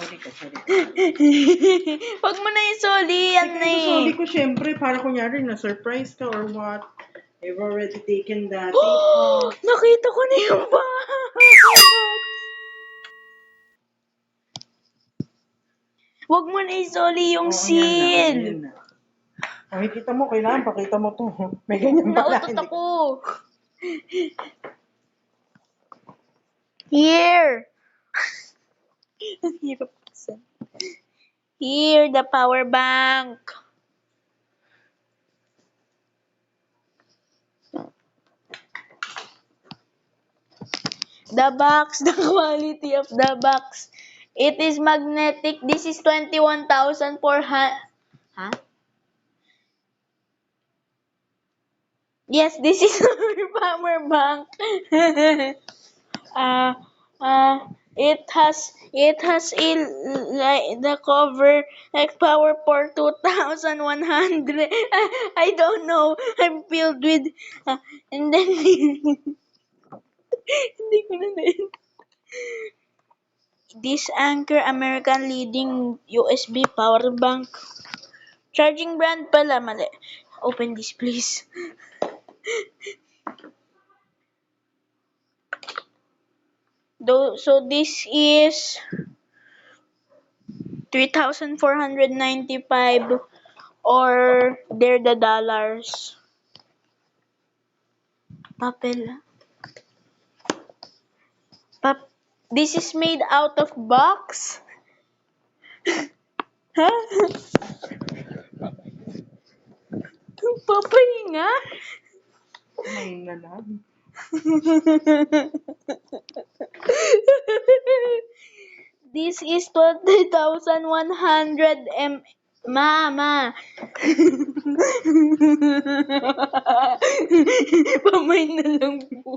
Sorry ka. Huwag mo na isoli yan na eh. Sorry ko, syempre, para kunyari na-surprise ka or what. I've already taken that. Nakita ko na yung box. Huwag mo na isoli yung seal. Ayan na. Makikita mo, kailangan pakita mo to. May ganyan pala. Nautot ako. Here. Ang hirap kasi. Here, the power bank. The box, the quality of the box. It is magnetic. This is 21,400. Huh? Yes, this is our power bank. It has like the cover like power for 2,100. I don't know. I'm filled with and then hindi ko na this Anker American leading USB power bank. Charging brand pala, mali. Open this please. So this is 3,495 or they're the dollars. Papel. This is made out of box? Huh? Papahinga? Ngayon na lang. This is 20,100 Mama. Pamay na lang po.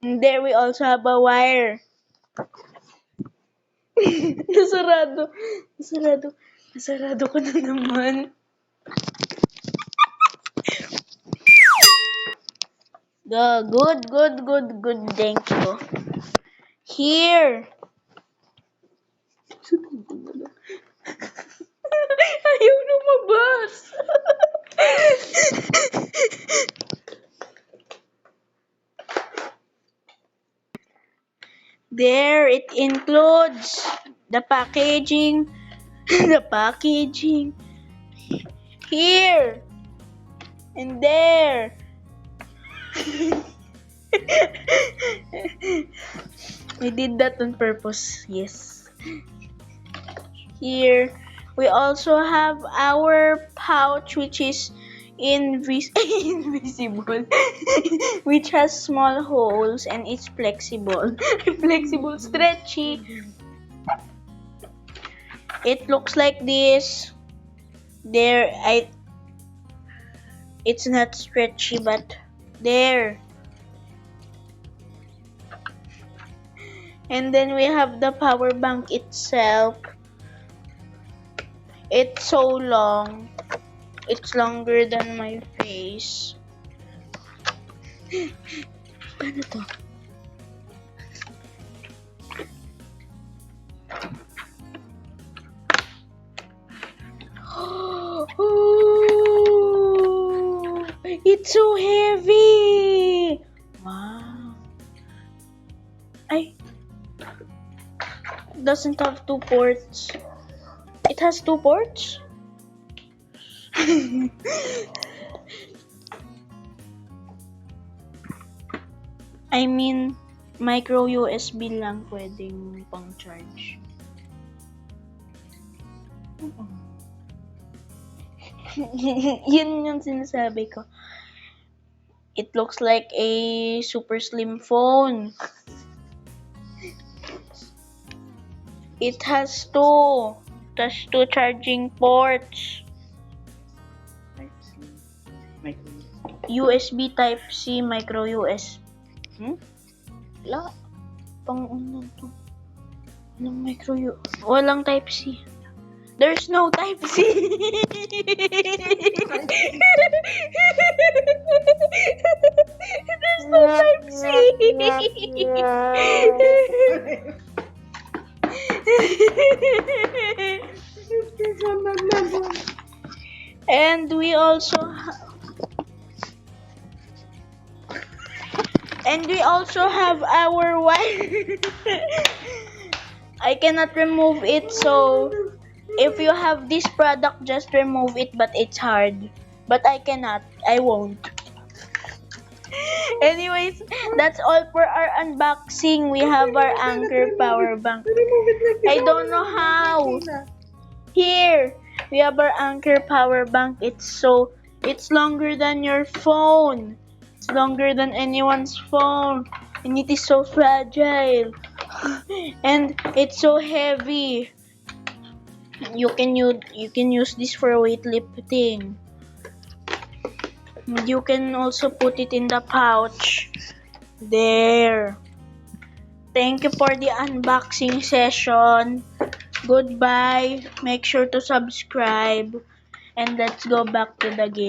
And there we also have a wire. Nasarado ko na naman. Good. Thank you. Here. Ayaw lumabas. There, it includes the packaging. Here. And there. We did that on purpose. Yes. Here. We also have our pouch, which is invisible, which has small holes and it's flexible. Flexible, stretchy. It looks like this. It's not stretchy, but there. And then we have the power bank itself. It's so long. It's longer than my face. Paano to? Oh, it's so heavy. Wow. It doesn't have 2 ports. It has 2 ports? I mean, micro USB lang pwedeng pang charge. Yun yung sinasabi ko. It looks like a super slim phone. It has two charging ports. USB Type-C, micro USB. Wala. Pang-unan to. Anong micro USB? Walang Type-C. There's no Type-C. There's no This one naglaban. And we also have our wire. I cannot remove it, so if you have this product, just remove it, but it's hard. But I cannot. I won't. Anyways, that's all for our unboxing. We have our Anker power bank. Remove it like this. I don't know how. Here, we have our Anker power bank. It's longer than your phone. It's longer than anyone's phone. And it is so fragile. And it's so heavy. You can use this for weightlifting. You can also put it in the pouch. There. Thank you for the unboxing session. Goodbye. Make sure to subscribe. And let's go back to the game.